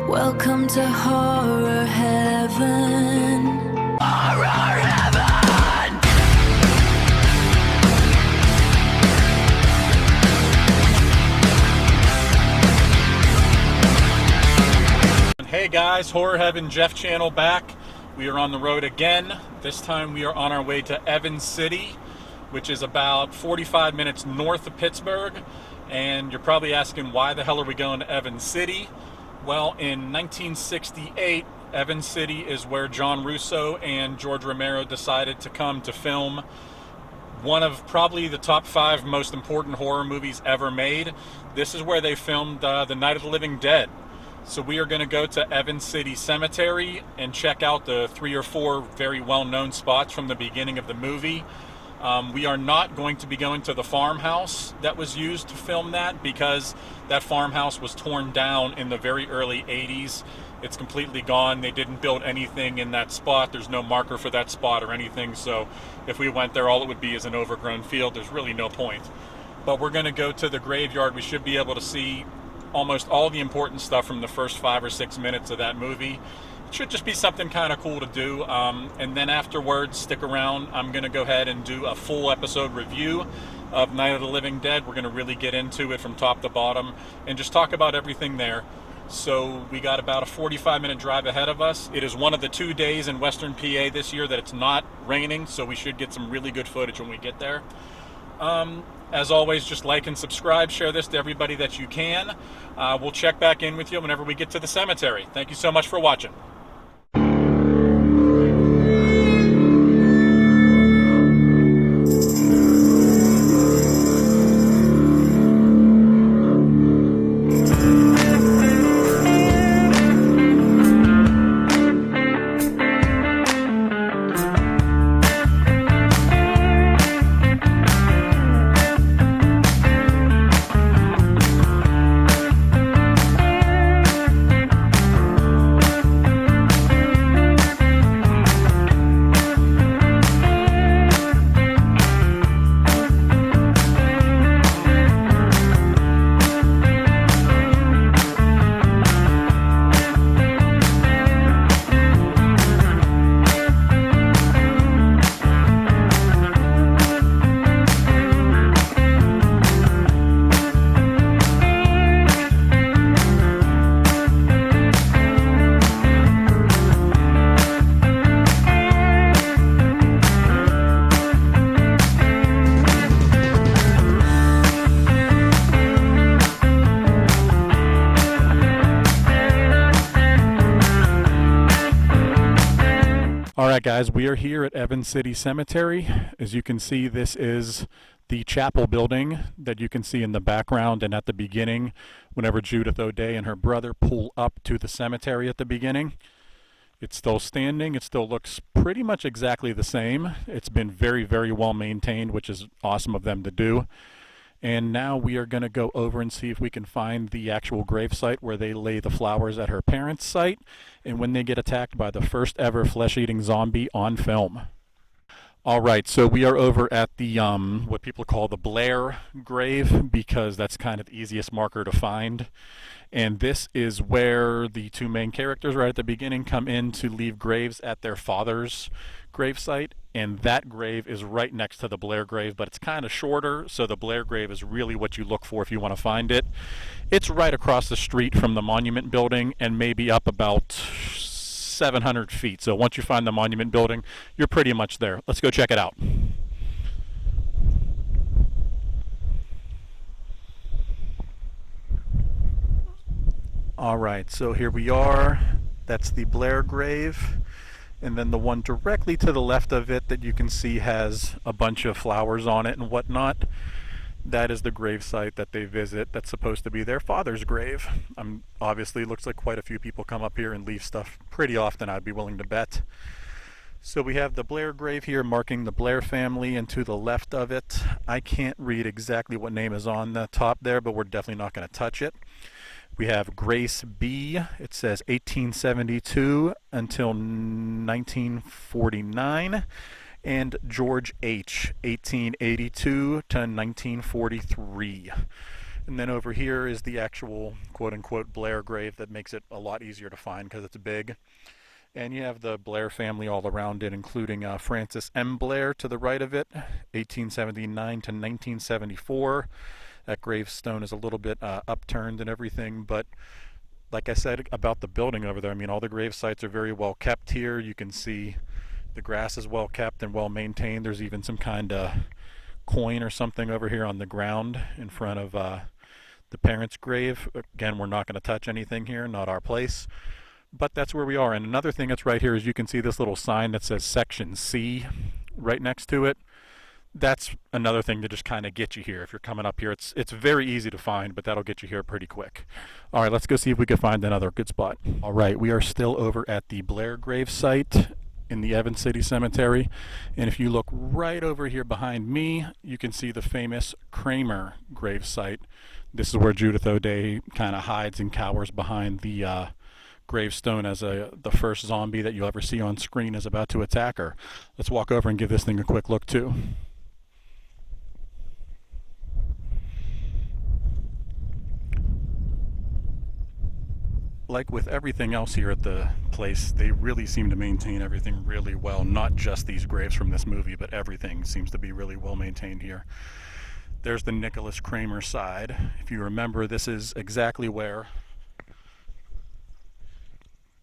Welcome to horror heaven. Horror heaven! Hey guys, Horror Heaven Jeff channel back. We are on the road again. This time we are on our way to Evans City, which is about 45 minutes north of Pittsburgh. And you're probably asking, why the hell are we going to Evans City? Well, in 1968, Evans City is where John Russo and George Romero decided to come to film one of probably the top 5 most important horror movies ever made. This is where they filmed The Night of the Living Dead. So we are going to go to Evans City Cemetery and check out the 3 or 4 very well-known spots from the beginning of the movie. We are not going to be going to the farmhouse that was used to film that, because that farmhouse was torn down in the very early 80s. It's completely gone. They didn't build anything in that spot. There's no marker for that spot or anything. So if we went there, all it would be is an overgrown field. There's really no point. But we're going to go to the graveyard. We should be able to see almost all the important stuff from the first 5 or 6 minutes of that movie. It should just be something kind of cool to do. And then afterwards, stick around. I'm going to go ahead and do a full episode review of Night of the Living Dead. We're going to really get into it from top to bottom and just talk about everything there. So we got about a 45-minute drive ahead of us. It is one of the 2 days in Western PA this year that it's not raining, so we should get some really good footage when we get there. As always, just like and subscribe, share this to everybody that you can. We'll check back in with you whenever we get to the cemetery. Thank you so much for watching. Alright guys, we are here at Evans City Cemetery. As you can see, this is the chapel building that you can see in the background and at the beginning whenever Judith O'Day and her brother pull up to the cemetery at the beginning. It's still standing. It still looks pretty much exactly the same. It's been very, very well maintained, which is awesome of them to do. And now we are going to go over and see if we can find the actual gravesite where they lay the flowers at her parents' site and when they get attacked by the first ever flesh-eating zombie on film. Alright, so we are over at the, what people call the Blair grave, because that's kind of the easiest marker to find. And this is where the 2 main characters right at the beginning come in to leave graves at their father's gravesite, and that grave is right next to the Blair grave, but it's kind of shorter, so the Blair grave is really what you look for if you want to find it. It's right across the street from the monument building and maybe up about 700 feet. So once you find the monument building, you're pretty much there. Let's go check it out. Alright, so here we are. That's the Blair grave. And then the one directly to the left of it that you can see has a bunch of flowers on it and whatnot. That is the gravesite that they visit. That's supposed to be their father's grave. Obviously, looks like quite a few people come up here and leave stuff pretty often, I'd be willing to bet. So we have the Blair grave here marking the Blair family, and to the left of it, I can't read exactly what name is on the top there, but we're definitely not going to touch it. We have Grace B. It says 1872 until 1949. And George H. 1882 to 1943. And then over here is the actual quote-unquote Blair grave that makes it a lot easier to find because it's big. And you have the Blair family all around it, including Francis M. Blair to the right of it, 1879 to 1974. That gravestone is a little bit upturned and everything, but like I said about the building over there, I mean, all the grave sites are very well kept here. You can see the grass is well kept and well maintained. There's even some kind of coin or something over here on the ground in front of the parents' grave. Again, we're not going to touch anything here, not our place, but that's where we are. And another thing that's right here is you can see this little sign that says Section C right next to it. That's another thing to just kind of get you here. If you're coming up here, it's very easy to find, but that'll get you here pretty quick. All right, let's go see if we can find another good spot. All right, we are still over at the Blair grave site in the Evans City Cemetery, and if you look right over here behind me, you can see the famous Kramer grave site. This is where Judith O'Dea kind of hides and cowers behind the gravestone as the first zombie that you'll ever see on screen is about to attack her. Let's walk over and give this thing a quick look too. Like with everything else here at the place, they really seem to maintain everything really well. Not just these graves from this movie, but everything seems to be really well maintained here. There's the Nicholas Kramer side. If you remember, this is exactly where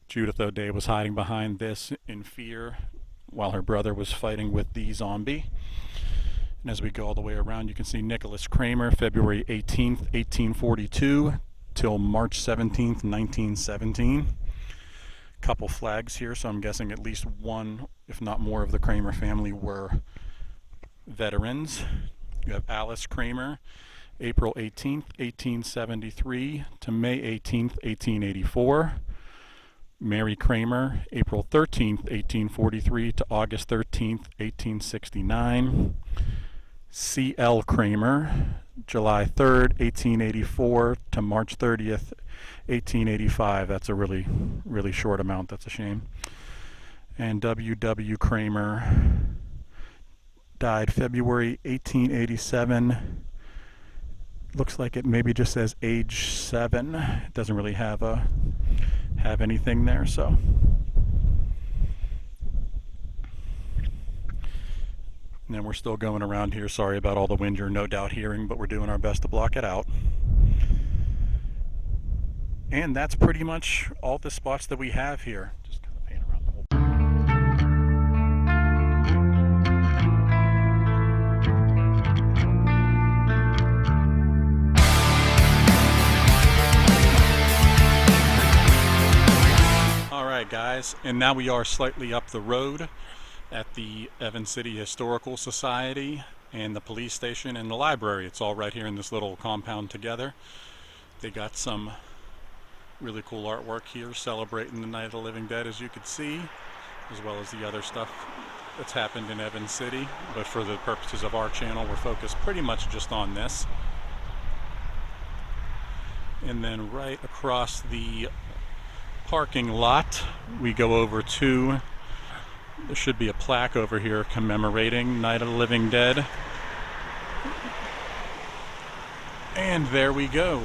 Judith O'Dea was hiding behind this in fear while her brother was fighting with the zombie. And as we go all the way around, you can see Nicholas Kramer, February 18th, 1842 till March 17th, 1917. Couple flags here, so I'm guessing at least one, if not more, of the Kramer family were veterans. You have Alice Kramer, April 18th, 1873 to May 18th, 1884. Mary Kramer, April 13th, 1843 to August 13th, 1869. C.L. Kramer, July 3rd, 1884 to March 30th, 1885. That's a really, really short amount. That's a shame. And W.W. Kramer died February 1887. Looks like it maybe just says age 7. It doesn't really have anything there, so. And then we're still going around here. Sorry about all the wind you're no doubt hearing, but we're doing our best to block it out. And that's pretty much all the spots that we have here. Just kind of pan around the whole. All right, guys, and now we are slightly up the road at the Evans City Historical Society and the police station and the library. It's all right here in this little compound together. They got some really cool artwork here celebrating the Night of the Living Dead, as you could see, as well as the other stuff that's happened in Evans City. But for the purposes of our channel, we're focused pretty much just on this. And then right across the parking lot, we go over to, there should be a plaque over here commemorating Night of the Living Dead. And there we go.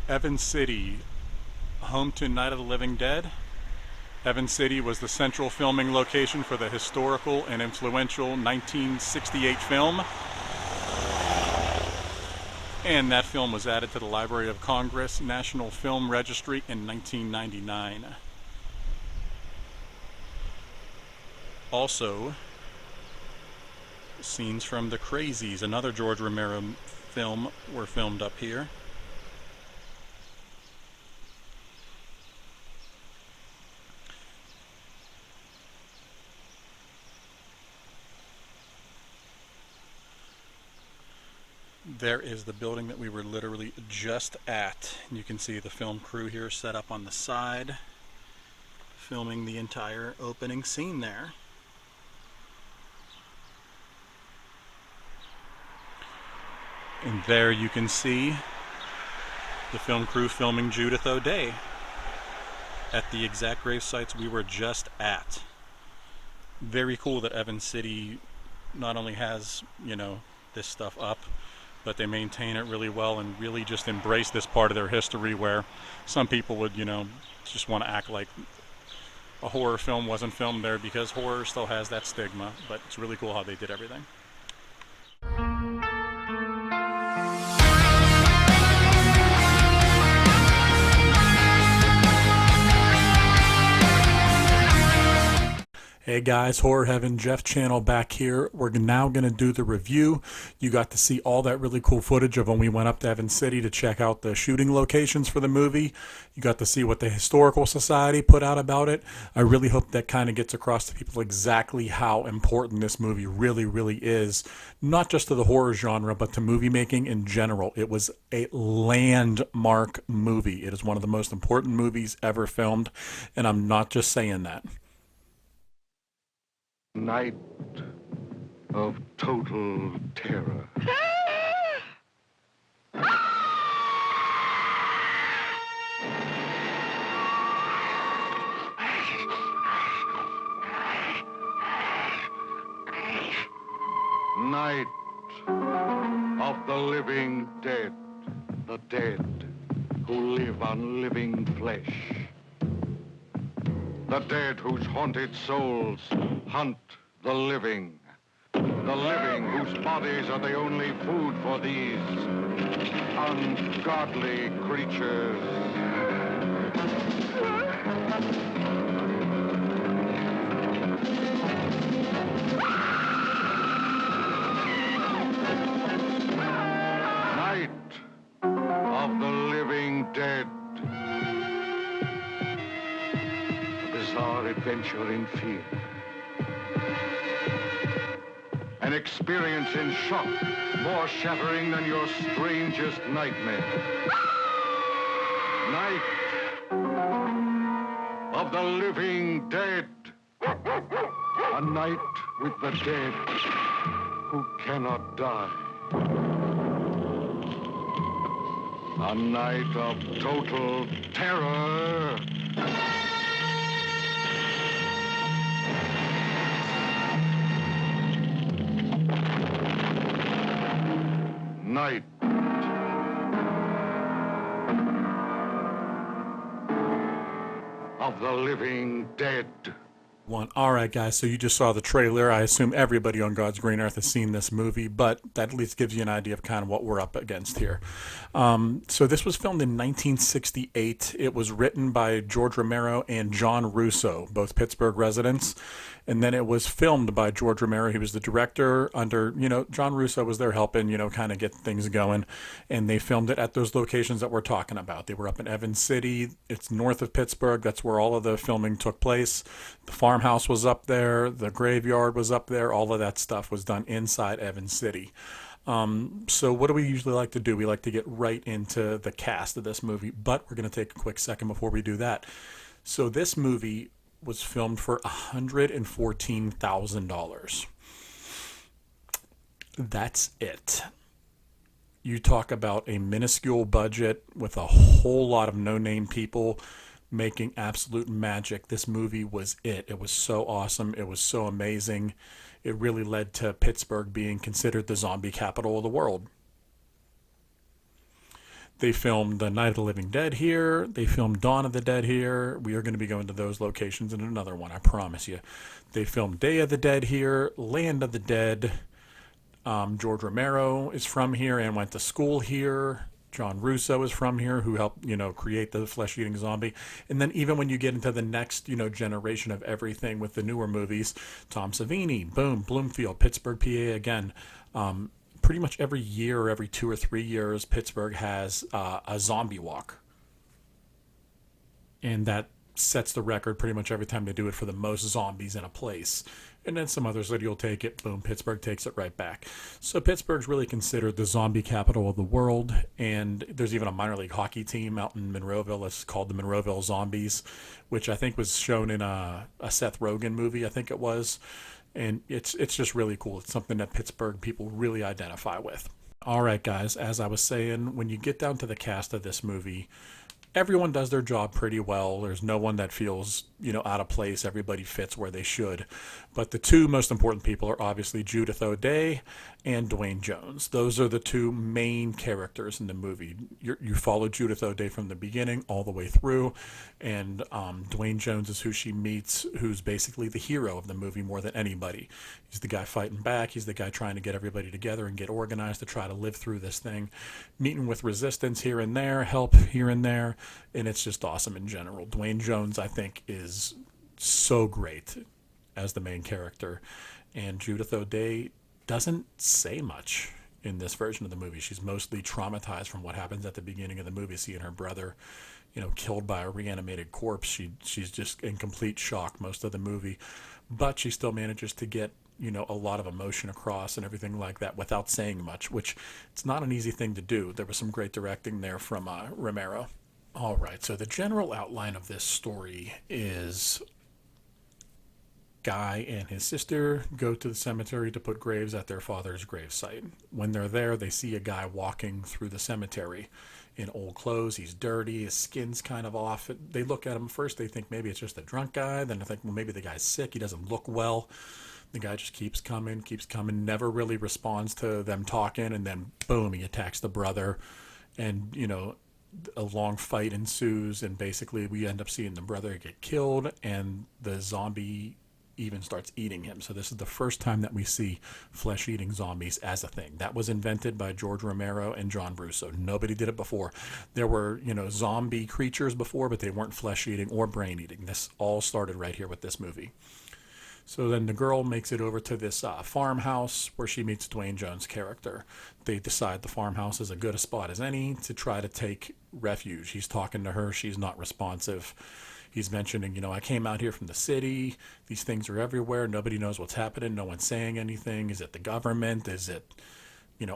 Evans City, home to Night of the Living Dead. Evans City was the central filming location for the historical and influential 1968 film. And that film was added to the Library of Congress National Film Registry in 1999. Also, scenes from The Crazies, another George Romero film, were filmed up here. There is the building that we were literally just at. You can see the film crew here set up on the side, filming the entire opening scene there. And there you can see the film crew filming Judith O'Dea at the exact grave sites we were just at. Very cool that Evans City not only has, this stuff up, but they maintain it really well and really just embrace this part of their history where some people would, just want to act like a horror film wasn't filmed there, because horror still has that stigma. But it's really cool how they did everything. Hey guys, Horror Heaven, Jeff channel back here. We're now going to do the review. You got to see all that really cool footage of when we went up to Evans City to check out the shooting locations for the movie. You got to see what the Historical Society put out about it. I really hope that kind of gets across to people exactly how important this movie really, really is. Not just to the horror genre, but to movie making in general. It was a landmark movie. It is one of the most important movies ever filmed, and I'm not just saying that. Night of total terror. Night of the living dead. The dead who live on living flesh. The dead whose haunted souls hunt the living. The living whose bodies are the only food for these ungodly creatures. Night of the living dead. Bizarre adventure in fear. An experience in shock, more shattering than your strangest nightmare. Night of the living dead. A night with the dead who cannot die. A night of total terror. Night of the living dead. All right, guys, so you just saw the trailer. I assume everybody on God's green earth has seen this movie, but that at least gives you an idea of kind of what we're up against here. So this was filmed in 1968. It was written by George Romero and John Russo, both Pittsburgh residents. And then it was filmed by George Romero. He was the director under, John Russo was there helping, kind of get things going. And they filmed it at those locations that we're talking about. They were up in Evans City. It's north of Pittsburgh. That's where all of the filming took place. The farmhouse was up there. The graveyard was up there. All of that stuff was done inside Evans City. So what do we usually like to do? We like to get right into the cast of this movie, but we're going to take a quick second before we do that. So this movie was filmed for $114,000. That's it. You talk about a minuscule budget with a whole lot of no-name people making absolute magic. This movie was it. It was so awesome. It was so amazing. It really led to Pittsburgh being considered the zombie capital of the world. They filmed The Night of the Living Dead here. They filmed Dawn of the Dead here. We are going to be going to those locations in another one, I promise you. They filmed Day of the Dead here, Land of the Dead. George Romero is from here and went to school here. John Russo is from here, who helped, create the flesh-eating zombie. And then even when you get into the next, generation of everything with the newer movies, Tom Savini, boom, Bloomfield, Pittsburgh, PA again. Pretty much every year or every 2 or 3 years, Pittsburgh has a zombie walk. And that sets the record pretty much every time they do it for the most zombies in a place. And then some other city will take it. Boom, Pittsburgh takes it right back. So Pittsburgh's really considered the zombie capital of the world. And there's even a minor league hockey team out in Monroeville. It's called the Monroeville Zombies, which I think was shown in a Seth Rogen movie, I think it was. And it's just really cool. It's something that Pittsburgh people really identify with. All right, guys, as I was saying, when you get down to the cast of this movie, everyone does their job pretty well. There's no one that feels, out of place. Everybody fits where they should. But the two most important people are obviously Judith O'Dea and Dwayne Jones. Those are the two main characters in the movie. You follow Judith O'Dea from the beginning all the way through, and Dwayne Jones is who she meets, who's basically the hero of the movie more than anybody. He's the guy fighting back. He's the guy trying to get everybody together and get organized to try to live through this thing, meeting with resistance here and there, help here and there, and it's just awesome in general. Dwayne Jones, I think, is so great as the main character, and Judith O'Dea doesn't say much in this version of the movie. She's mostly traumatized from what happens at the beginning of the movie, seeing her brother, killed by a reanimated corpse. She's just in complete shock most of the movie, but she still manages to get a lot of emotion across and everything like that without saying much, which it's not an easy thing to do. There was some great directing there from Romero. All right, so the general outline of this story is Guy and his sister go to the cemetery to put graves at their father's gravesite. When they're there, they see a guy walking through the cemetery in old clothes. He's dirty, his skin's kind of off. They look at him first, they think maybe it's just a drunk guy. Then they think, well, maybe the guy's sick, he doesn't look well. The guy just keeps coming, never really responds to them talking, and then boom, he attacks the brother, and a long fight ensues, and basically we end up seeing the brother get killed, and the zombie even starts eating him. So this is the first time that we see flesh-eating zombies as a thing. That was invented by George Romero and John Brusso. Nobody did it before. There were, zombie creatures before, but they weren't flesh-eating or brain-eating. This all started right here with this movie. So then the girl makes it over to this farmhouse where she meets Dwayne Jones' character. They decide the farmhouse is as good a spot as any to try to take refuge. He's talking to her. She's not responsive. He's mentioning, I came out here from the city. These things are everywhere. Nobody knows what's happening. No one's saying anything. Is it the government? Is it,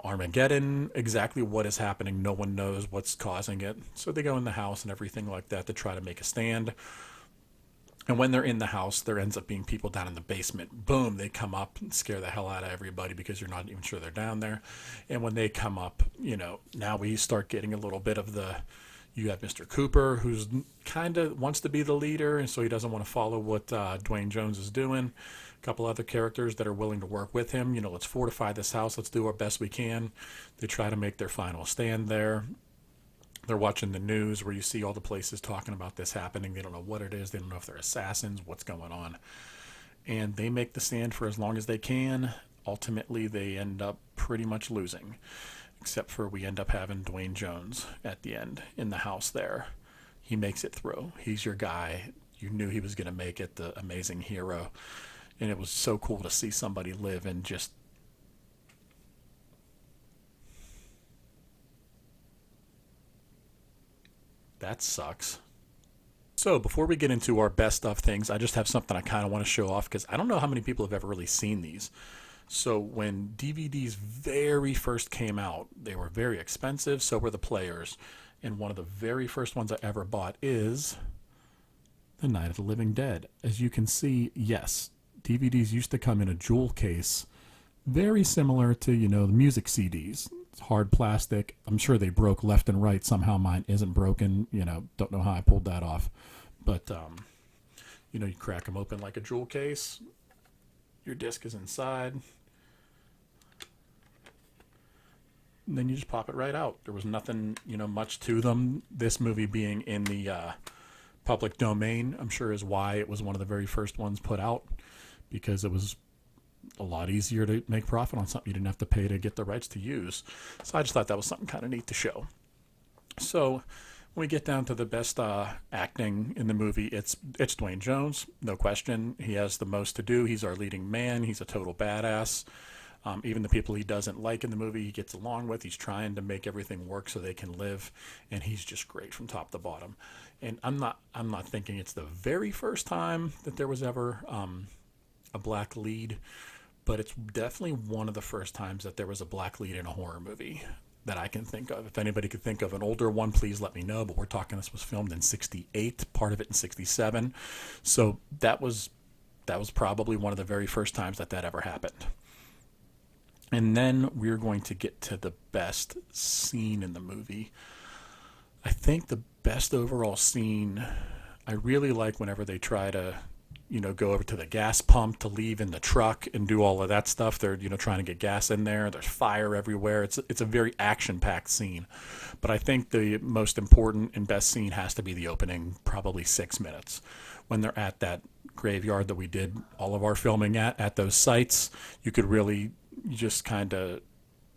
Armageddon? Exactly what is happening. No one knows what's causing it. So they go in the house and everything like that to try to make a stand. And when they're in the house, there ends up being people down in the basement. Boom, they come up and scare the hell out of everybody because you're not even sure they're down there. And when they come up, now we start getting a little bit of you have Mr. Cooper, who's kind of wants to be the leader, and so he doesn't want to follow what Dwayne Jones is doing. A couple other characters that are willing to work with him. Let's fortify this house. Let's do our best we can. They try to make their final stand there. They're watching the news where you see all the places talking about this happening. They don't know what it is. They don't know if they're assassins, what's going on. And they make the stand for as long as they can. Ultimately, they end up pretty much losing, except for we end up having Dwayne Jones at the end in the house there. He makes it through. He's your guy. You knew he was going to make it, the amazing hero. And it was so cool to see somebody live and just that sucks. So before we get into our best of things, I just have something I kind of want to show off because I don't know how many people have ever really seen these. So when DVDs very first came out, they were very expensive, so were the players. And one of the very first ones I ever bought is The Night of the Living Dead. As you can see, yes, DVDs used to come in a jewel case, very similar to, the music CDs. It's hard plastic. I'm sure they broke left and right. Somehow mine isn't broken. Don't know how I pulled that off. But, you crack them open like a jewel case. Your disc is inside. And then you just pop it right out. There was nothing, much to them. This movie being in the public domain, I'm sure is why it was one of the very first ones put out, because it was a lot easier to make profit on something you didn't have to pay to get the rights to use. So I just thought that was something kind of neat to show. So when we get down to the best acting in the movie, it's Dwayne Jones, no question. He has the most to do. He's our leading man. He's a total badass. Even the people he doesn't like in the movie, he gets along with. He's trying to make everything work so they can live, and he's just great from top to bottom. And I'm not thinking it's the very first time that there was ever a black lead, but it's definitely one of the first times that there was a black lead in a horror movie that I can think of. If anybody could think of an older one, please let me know. But we're talking this was filmed in '68, part of it in '67, so that was probably one of the very first times that ever happened. And then we're going to get to the best scene in the movie. I think the best overall scene, I really like whenever they try to, go over to the gas pump to leave in the truck and do all of that stuff. They're, trying to get gas in there. There's fire everywhere. It's a very action-packed scene. But I think the most important and best scene has to be the opening, probably 6 minutes, when they're at that graveyard that we did all of our filming at those sites. You could really just kind of,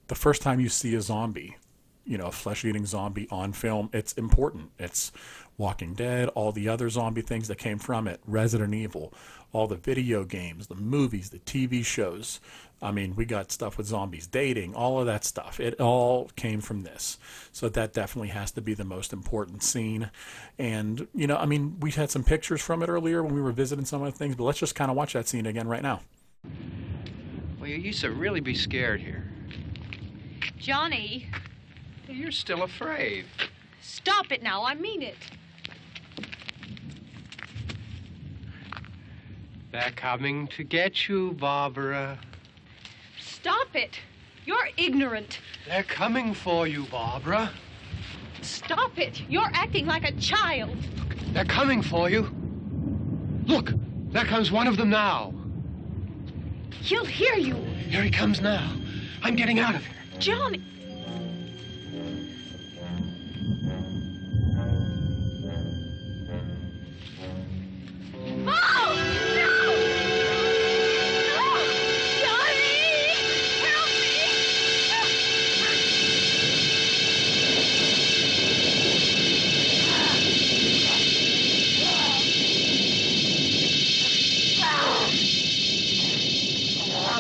the first time you see a zombie, a flesh-eating zombie on film, it's important. It's Walking Dead, all the other zombie things that came from it, Resident Evil, all the video games, the movies, the TV shows. I mean, we got stuff with zombies, dating, all of that stuff. It all came from this. So that definitely has to be the most important scene. And, we had some pictures from it earlier when we were visiting some of the things, but let's just kind of watch that scene again right now. Well, you used to really be scared here. Johnny, You're still afraid. stop it now. I mean it. They're coming to get you, Barbara. Stop it. You're ignorant. They're coming for you, Barbara. Stop it. You're acting like a child. They're coming for you. Look, there comes one of them now. He'll hear you. Here he comes now. I'm getting out of here. Johnny. Oh! No! No! Johnny! Help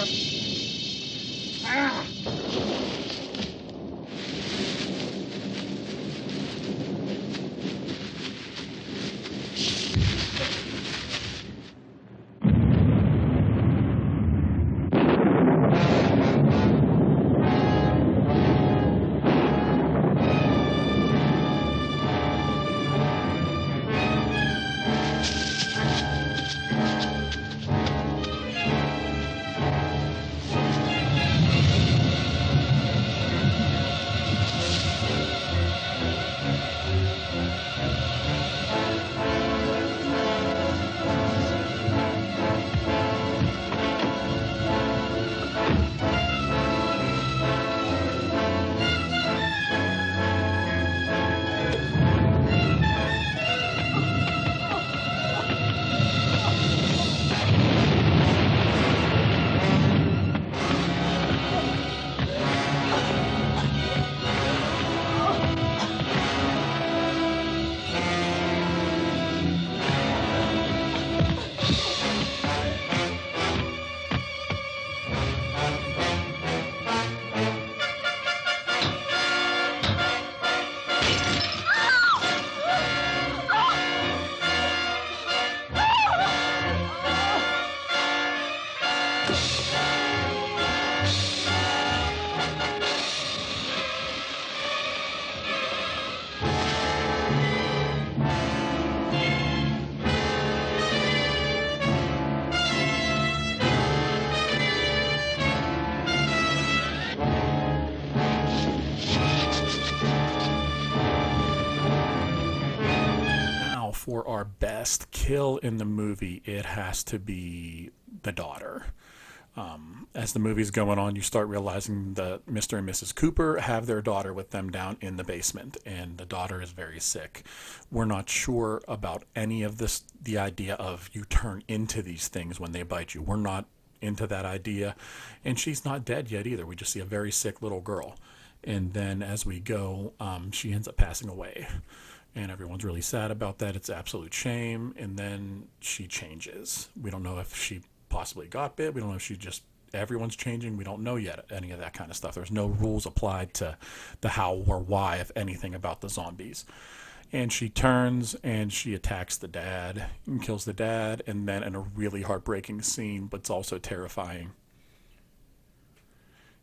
For our best kill in the movie, it has to be the daughter. As the movie's going on, you start realizing that Mr. and Mrs. Cooper have their daughter with them down in the basement, and the daughter is very sick. We're not sure about any of this, the idea of you turn into these things when they bite you. We're not into that idea, and she's not dead yet either. We just see a very sick little girl, and then as we go, she ends up passing away. And everyone's really sad about that. It's absolute shame. And then she changes. We don't know if she possibly got bit. We don't know if she just, everyone's changing. We don't know yet any of that kind of stuff. There's no rules applied to the how or why, if anything, about the zombies. And she turns and she attacks the dad and kills the dad. And then in a really heartbreaking scene, but it's also terrifying,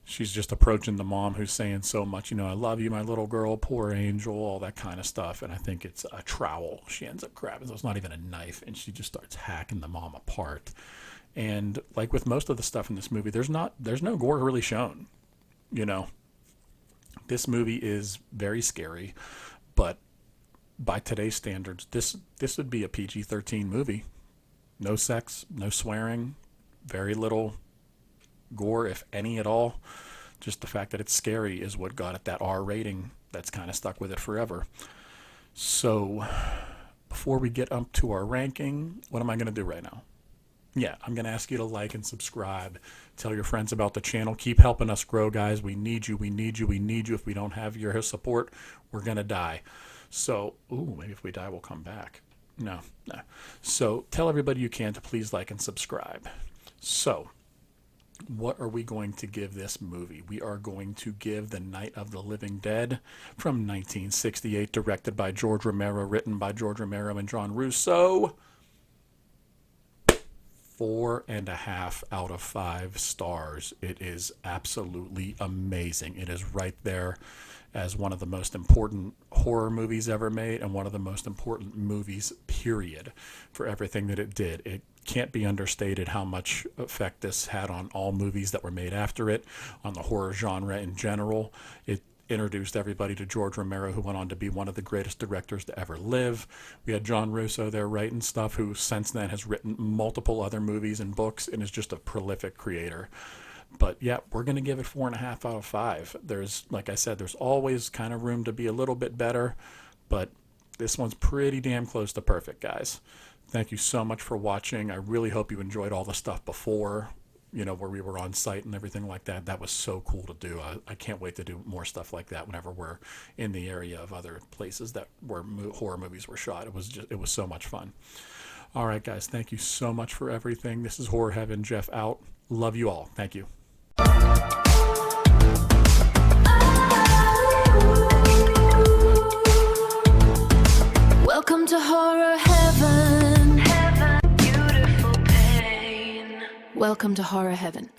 she's just approaching the mom who's saying so much, I love you, my little girl, poor angel, all that kind of stuff. And I think it's a trowel she ends up grabbing. So it's not even a knife. And she just starts hacking the mom apart. And like with most of the stuff in this movie, there's no gore really shown. This movie is very scary, but by today's standards, this would be a PG-13 movie. No sex, no swearing, very little gore, if any at all. Just the fact that it's scary is what got it that R rating. That's kind of stuck with it forever. So before we get up to our ranking, what am I going to do right now? Yeah, I'm going to ask you to like and subscribe. Tell your friends about the channel. Keep helping us grow, guys. We need you. We need you. We need you. If we don't have your support, we're going to die. So, maybe if we die, we'll come back. No. So tell everybody you can to please like and subscribe. So what are we going to give this movie? We are going to give The Night of the Living Dead from 1968, directed by George Romero, written by George Romero and John Russo, 4.5 out of 5 stars. It is absolutely amazing. It is right there as one of the most important horror movies ever made, and one of the most important movies, period, for everything that it did. It can't be understated how much effect this had on all movies that were made after it, on the horror genre in general. It introduced everybody to George Romero, who went on to be one of the greatest directors to ever live. We had John Russo there writing stuff, who since then has written multiple other movies and books and is just a prolific creator. But yeah, we're going to give it 4.5 out of 5. There's, like I said, there's always kind of room to be a little bit better, but this one's pretty damn close to perfect, guys. Thank you so much for watching. I really hope you enjoyed all the stuff before, where we were on site and everything like that. That was so cool to do. I can't wait to do more stuff like that whenever we're in the area of other places where horror movies were shot. It was so much fun. All right, guys, thank you so much for everything. This is Horror Heaven. Jeff out. Love you all. Thank you. Welcome to Horror Heaven. Beautiful pain. Welcome to Horror Heaven.